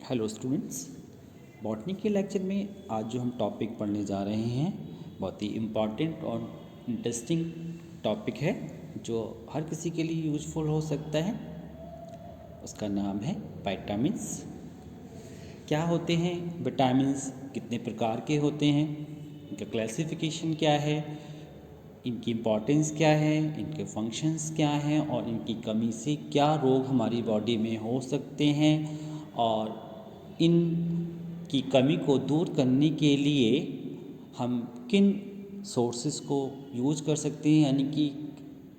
Hello students, botany के lecture में आज जो हम टॉपिक पढ़ने जा रहे हैं बहुत ही इम्पॉर्टेंट और इंटरेस्टिंग टॉपिक है जो हर किसी के लिए यूजफुल हो सकता है। उसका नाम है विटामिन्स। क्या होते हैं विटामिन्स, कितने प्रकार के होते हैं, इनका क्लासिफिकेशन क्या है, इनकी इम्पॉर्टेंस क्या है, इनके फंक्शंस क्या हैं और इनकी कमी से क्या रोग हमारी बॉडी में हो सकते हैं और इन की कमी को दूर करने के लिए हम किन सोर्सेज को यूज कर सकते हैं, यानी कि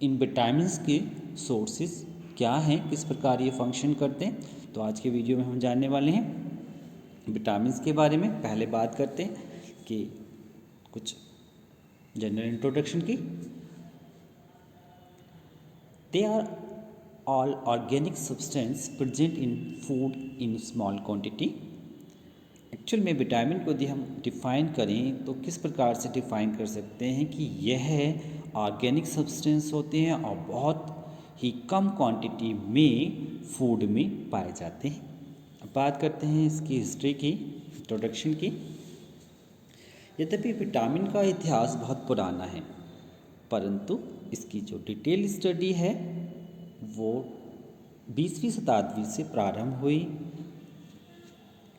इन विटामिन्स के सोर्सेज क्या हैं, किस प्रकार ये फंक्शन करते हैं। तो आज के वीडियो में हम जानने वाले हैं विटामिन्स के बारे में। पहले बात करते हैं कि कुछ जनरल इंट्रोडक्शन की। They are all organic substance present in food in small quantity. Actual में विटामिन को यदि हम डिफ़ाइन करें तो किस प्रकार से डिफ़ाइन कर सकते हैं कि यह ऑर्गेनिक सब्सटेंस होते हैं और बहुत ही कम क्वांटिटी में फूड में पाए जाते हैं। अब बात करते हैं इसकी हिस्ट्री की, इंट्रोडक्शन की। यद्यपि विटामिन का इतिहास बहुत पुराना है, परंतु इसकी जो डिटेल स्टडी है वो 20वीं शताब्दी से प्रारंभ हुई।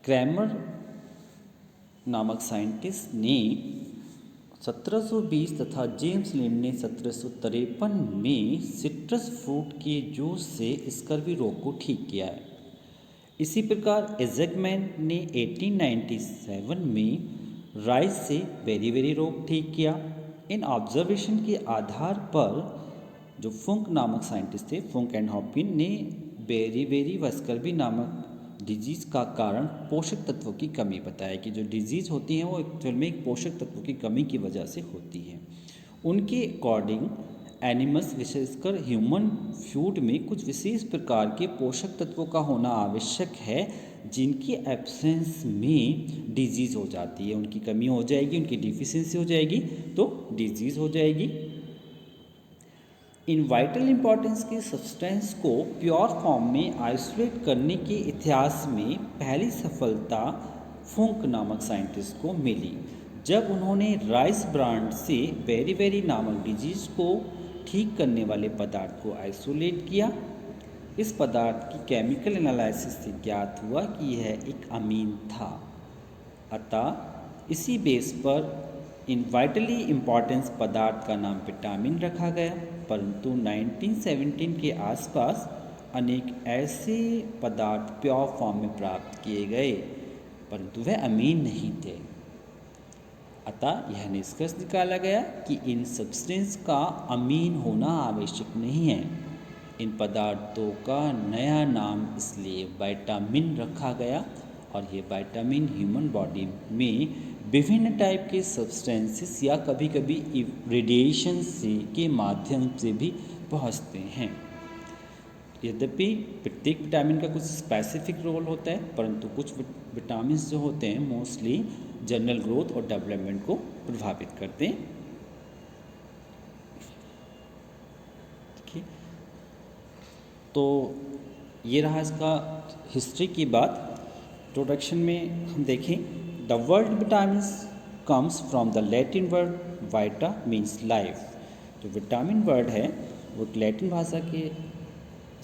क्रैमर नामक साइंटिस्ट ने 1720 तथा जेम्स लिंड ने 1753 में सिट्रस फ्रूट के जूस से स्कर्वी रोग को ठीक किया है। इसी प्रकार एज़ेगमैन ने 1897 में राइस से बेरी रोग ठीक किया। इन ऑब्जर्वेशन के आधार पर जो फुंक नामक साइंटिस्ट थे, फुंक एंड हॉपिन, ने बेरी व स्कर्वी नामक डिजीज़ का कारण पोषक तत्वों की कमी बताया कि जो डिजीज़ होती हैं वो एक्चुअल में एक पोषक तत्वों की कमी की वजह से होती है। उनके अकॉर्डिंग एनिमल्स, विशेषकर ह्यूमन फूड में कुछ विशेष प्रकार के पोषक तत्वों का होना आवश्यक है जिनकी एब्सेंस में डिजीज़ हो जाती है। उनकी कमी हो जाएगी, उनकी डिफिशियंसी हो जाएगी तो डिजीज़ हो जाएगी। इन वाइटल इंपॉर्टेंस के सब्सटेंस को प्योर फॉर्म में आइसोलेट करने के इतिहास में पहली सफलता फुंक नामक साइंटिस्ट को मिली जब उन्होंने राइस ब्रांड से बेरी नामक डिजीज़ को ठीक करने वाले पदार्थ को आइसोलेट किया। इस पदार्थ की केमिकल एनालिसिस से ज्ञात हुआ कि यह एक अमीन था, अतः इसी बेस पर इन वाइटली इम्पॉर्टेंस पदार्थ का नाम विटामिन रखा गया। परंतु 1917 के आसपास अनेक ऐसे पदार्थ प्योर फॉर्म में प्राप्त किए गए परंतु वह अमीन नहीं थे, अतः यह निष्कर्ष निकाला गया कि इन सब्सटेंस का अमीन होना आवश्यक नहीं है। इन पदार्थों का नया नाम इसलिए विटामिन रखा गया और ये विटामिन ह्यूमन बॉडी में विभिन्न टाइप के सब्सटेंसेस या कभी कभी रेडिएशन से के माध्यम से भी पहुंचते हैं। यद्यपि प्रत्येक विटामिन का कुछ स्पेसिफिक रोल होता है, परंतु कुछ विटामिन जो होते हैं मोस्टली जनरल ग्रोथ और डेवलपमेंट को प्रभावित करते हैं। ठीक है, तो ये रहा इसका हिस्ट्री की बात। इंट्रोडक्शन में हम देखें, the word vitamins comes from the Latin word vita means life. जो विटामिन वर्ड है वो लैटिन भाषा के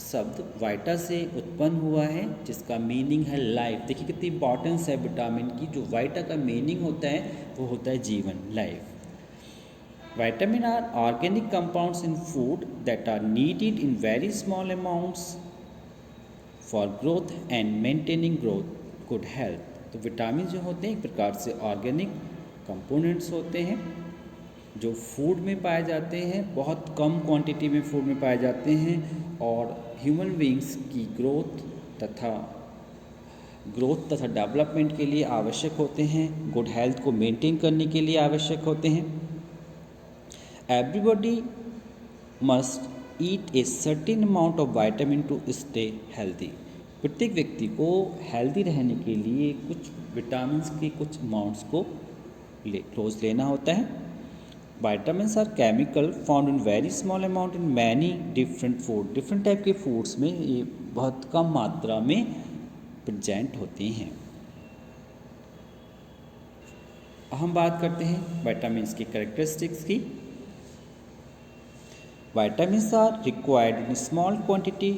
शब्द वाइटा से उत्पन्न हुआ है जिसका मीनिंग है लाइफ। देखिए कितनी इंपॉर्टेंस है विटामिन की। जो वाइटा का मीनिंग होता है वो होता है जीवन, life. Vitamin are organic compounds in food that are needed in very small amounts for growth and maintaining growth good health. तो विटामिन जो होते हैं एक प्रकार से ऑर्गेनिक कंपोनेंट्स होते हैं जो फूड में पाए जाते हैं, बहुत कम क्वांटिटी में फूड में पाए जाते हैं और ह्यूमन बीइंग्स की ग्रोथ तथा डेवलपमेंट के लिए आवश्यक होते हैं, गुड हेल्थ को मेंटेन करने के लिए आवश्यक होते हैं। Everybody must eat a certain amount of vitamin to stay healthy. प्रत्येक व्यक्ति को हेल्दी रहने के लिए कुछ विटामिन के कुछ अमाउंट्स को रोज़ लेना होता है। Vitamins are chemical found in very small amount in many different food. Different type के फूड्स में ये बहुत कम मात्रा में प्रेजेंट होते हैं। हम बात करते हैं विटामिन्स की कैरेक्टरिस्टिक्स की। Vitamins are required in small quantity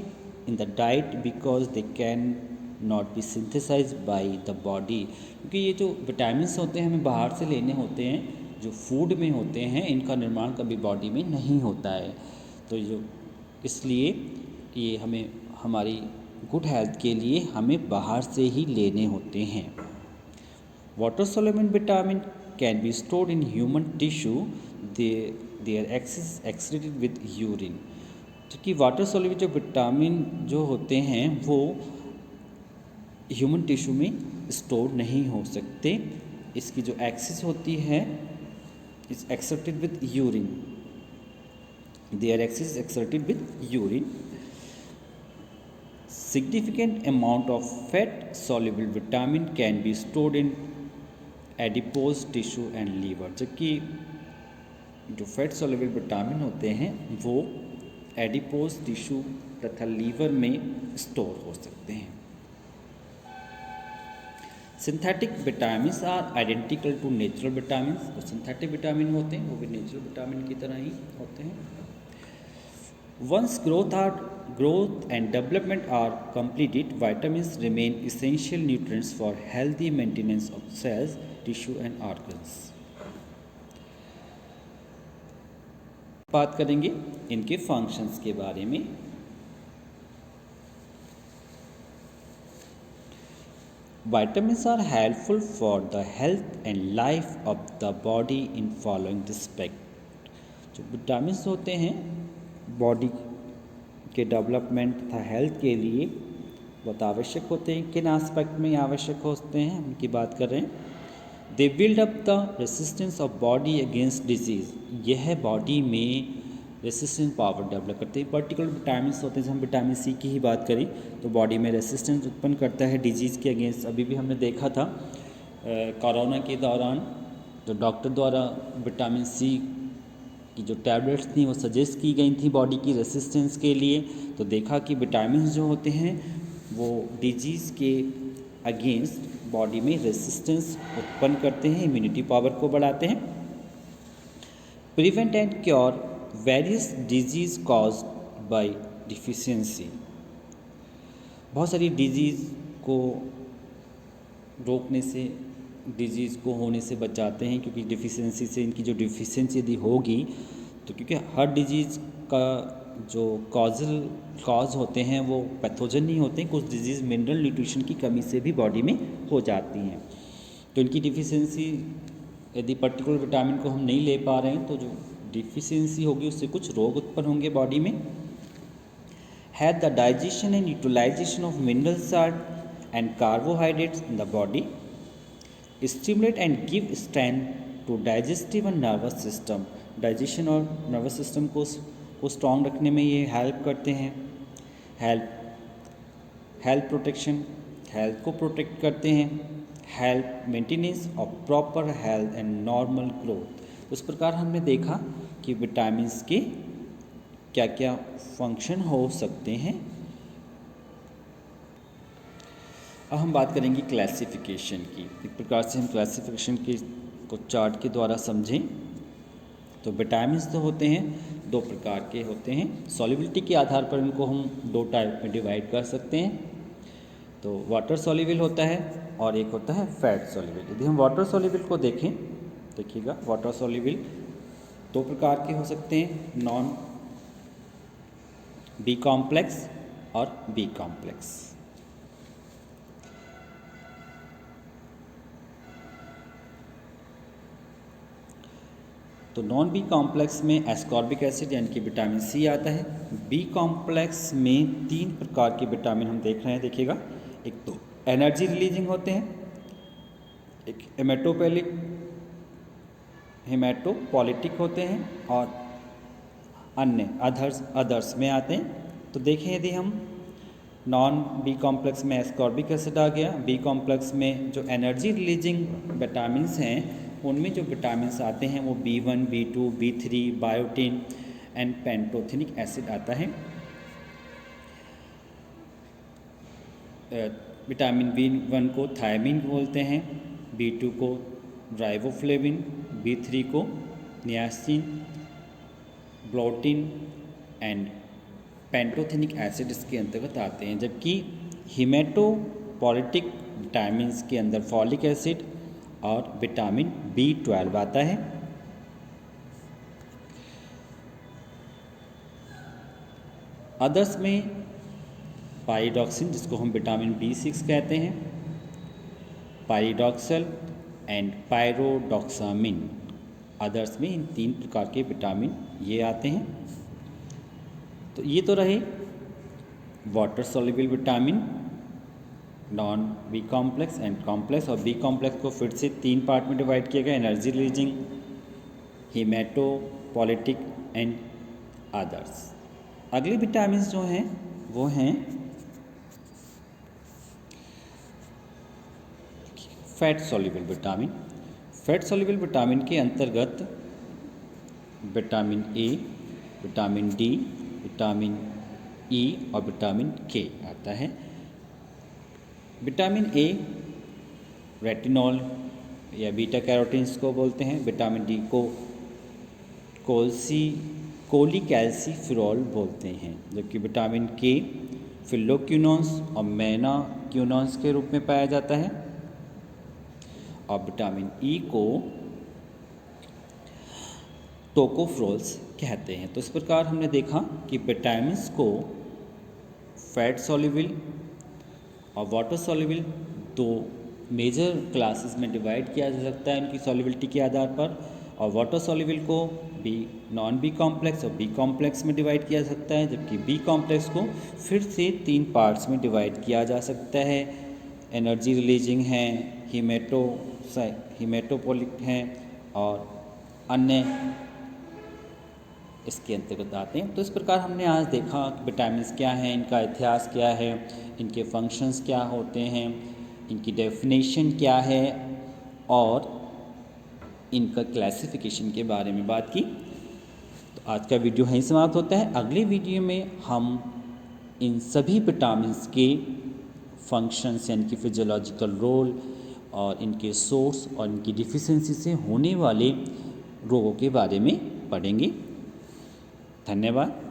in the diet because they can not be synthesize by the body, क्योंकि ये जो विटामिन्स होते हैं हमें बाहर से लेने होते हैं, जो फूड में होते हैं, इनका निर्माण कभी बॉडी में नहीं होता है। तो जो इसलिए ये हमें हमारी गुड हेल्थ के लिए हमें बाहर से ही लेने होते हैं। Water soluble vitamin can be stored in human tissue. They are excreted with urine. क्योंकि वाटर soluble जो विटामिन जो होते हैं वो ह्यूमन टिश्यू में स्टोर नहीं हो सकते। इसकी जो एक्सिस होती है is excreted with urine, their excess excreted with urine. Significant amount of fat soluble vitamin can be stored in adipose tissue and liver, जबकि जो फैट soluble विटामिन होते हैं वो एडिपोज टिश्यू तथा लीवर में स्टोर हो सकते हैं। Synthetic vitamins are identical to natural vitamins, जो सिंथेटिक विटामिन होते हैं वो भी नेचुरल विटामिन की तरह ही होते हैं। Once growth and development are completed, vitamins remain essential nutrients for healthy maintenance of cells, tissue and organs. बात करेंगे इनके फंक्शंस के बारे में। Vitamins are helpful for the health and life of the body in following respect. जो vitamins होते हैं body के डेवलपमेंट तथा हेल्थ के लिए बहुत आवश्यक होते हैं। किन एस्पेक्ट में आवश्यक होते हैं उनकी बात कर रहे हैं। They build up the resistance of body against disease, यह बॉडी में रेसिस्टेंस पावर डेवलप करते हैं। पर्टिकुलर विटामिन्स होते हैं, जैसे हम विटामिन सी की ही बात करें तो बॉडी में रेसिस्टेंस उत्पन्न करता है डिजीज़ के अगेंस्ट। अभी भी हमने देखा था कोरोना के दौरान जो डॉक्टर द्वारा विटामिन सी की जो टैबलेट्स थी वो सजेस्ट की गई थी बॉडी की रेसिस्टेंस के लिए। तो देखा कि विटामिन जो होते हैं वो डिजीज़ के अगेंस्ट बॉडी में रेसिस्टेंस उत्पन्न करते हैं, इम्यूनिटी पावर को बढ़ाते हैं। Prevent and cure various disease caused by deficiency, बहुत सारी डिजीज़ को रोकने से, डिजीज़ को होने से बचाते हैं, क्योंकि डिफिशियंसी से इनकी जो डिफिशियंसी यदि होगी तो क्योंकि हर डिजीज़ का जो कॉज होते हैं वो पैथोजन नहीं होते हैं, कुछ डिजीज़ मिनरल न्यूट्रिशन की कमी से भी बॉडी में हो जाती हैं। तो इनकी डिफिशियंसी यदि पर्टिकुलर विटामिन को हम नहीं ले पा रहे हैं तो जो डिफिशियंसी होगी उससे कुछ रोग उत्पन्न होंगे बॉडी में। Had the digestion and utilisation of mineral salt and carbohydrates in the body, stimulate and give strength to digestive and nervous system, digestion और नर्वस सिस्टम को स्ट्रॉन्ग रखने में ये हेल्प करते हैं। हेल्थ प्रोटेक्शन, हेल्थ को protect करते हैं। Help maintenance of proper health and normal growth. इस प्रकार हमने देखा कि विटामिन्स के क्या क्या फंक्शन हो सकते हैं। अब हम बात करेंगे क्लासिफिकेशन की। एक प्रकार से हम क्लासिफिकेशन के को चार्ट के द्वारा समझें तो विटामिन्स तो होते हैं दो प्रकार के होते हैं। सॉल्युबिलिटी के आधार पर इनको हम दो टाइप में डिवाइड कर सकते हैं। तो वाटर सॉल्युबल होता है और एक होता है फैट सॉल्युबल। यदि हम वाटर सॉल्युबल को देखें, देखिएगा वाटर सॉल्युबल दो प्रकार के हो सकते हैं, नॉन बी कॉम्प्लेक्स और बी कॉम्प्लेक्स। तो नॉन बी कॉम्प्लेक्स में एस्कॉर्बिक एसिड यानी कि विटामिन सी आता है। बी कॉम्प्लेक्स में तीन प्रकार के विटामिन हम देख रहे हैं, देखिएगा। एक तो एनर्जी रिलीजिंग होते हैं, एक हेमेटोपॉलिटिक होते हैं और अन्य अदर्स में आते हैं। तो देखें यदि हम नॉन बी कॉम्प्लेक्स में एस्कॉर्बिक एसिड आ गया, बी कॉम्प्लेक्स में जो एनर्जी रिलीजिंग विटामिन्स हैं उनमें जो विटामिन्स आते हैं वो B1, B2, B3, biotin and pantothenic acid आता है। विटामिन B1 को थायमिन बोलते हैं, B2 को राइबोफ्लेविन, B3 को नियासिन, ब्लोटिन एंड पेंटोथेनिक एसिड इसके अंतर्गत आते हैं। जबकि हीमेटोपोलिटिक विटामिन्स के अंदर फॉलिक एसिड और विटामिन B12 आता है। अदर्स में पाइरिडॉक्सिन, जिसको हम विटामिन B6 कहते हैं, पाइरिडॉक्सल एंड पायरोडॉक्सामिन। अदर्स में इन 3 प्रकार के विटामिन ये आते हैं। तो ये तो रहे water soluble vitamin, non B complex and complex. और बी कॉम्प्लेक्स को फिर से 3 पार्ट में डिवाइड किया गया, energy releasing, haematopoietic and others. अगले विटामिन जो हैं वो हैं fat soluble vitamin. Fat soluble vitamin के अंतर्गत vitamin A, vitamin D, vitamin E और विटामिन के आता है। विटामिन ए रेटिनॉल या बीटा कैरोटीन्स को बोलते हैं, विटामिन डी को कोलिकैल्सिफेरॉल बोलते हैं, जबकि विटामिन के फिल्लोक्विनोन्स और मैनाक्विनोन्स के रूप में पाया जाता है, और विटामिन ई को टोकोफेरोल्स कहते हैं। तो इस प्रकार हमने देखा कि विटामिन्स को फैट सॉल्युबल और वाटर सॉल्युबल 2 मेजर क्लासेस में डिवाइड किया जा सकता है उनकी सॉल्युबिलिटी के आधार पर, और वाटर सॉल्युबल को नॉन बी कॉम्प्लेक्स और बी कॉम्प्लेक्स में डिवाइड किया जा सकता है, जबकि बी कॉम्प्लेक्स को फिर से 3 पार्ट्स में डिवाइड किया जा सकता है, एनर्जी रिलीजिंग हैं, हीमेटोपोलिक हैं और अन्य इसके अंतर्गत आते हैं। तो इस प्रकार हमने आज देखा कि विटामिन्स क्या हैं, इनका इतिहास क्या है, इनके फंक्शंस क्या होते हैं, इनकी डेफिनेशन क्या है और इनका क्लासिफिकेशन के बारे में बात की। तो आज का वीडियो यहीं समाप्त होता है। अगले वीडियो में हम इन सभी विटामिन्स के फंक्शंस यानी कि फिजियोलॉजिकल रोल और इनके सोर्स और इनकी डिफिशिएंसी से होने वाले रोगों के बारे में पढ़ेंगे। धन्यवाद।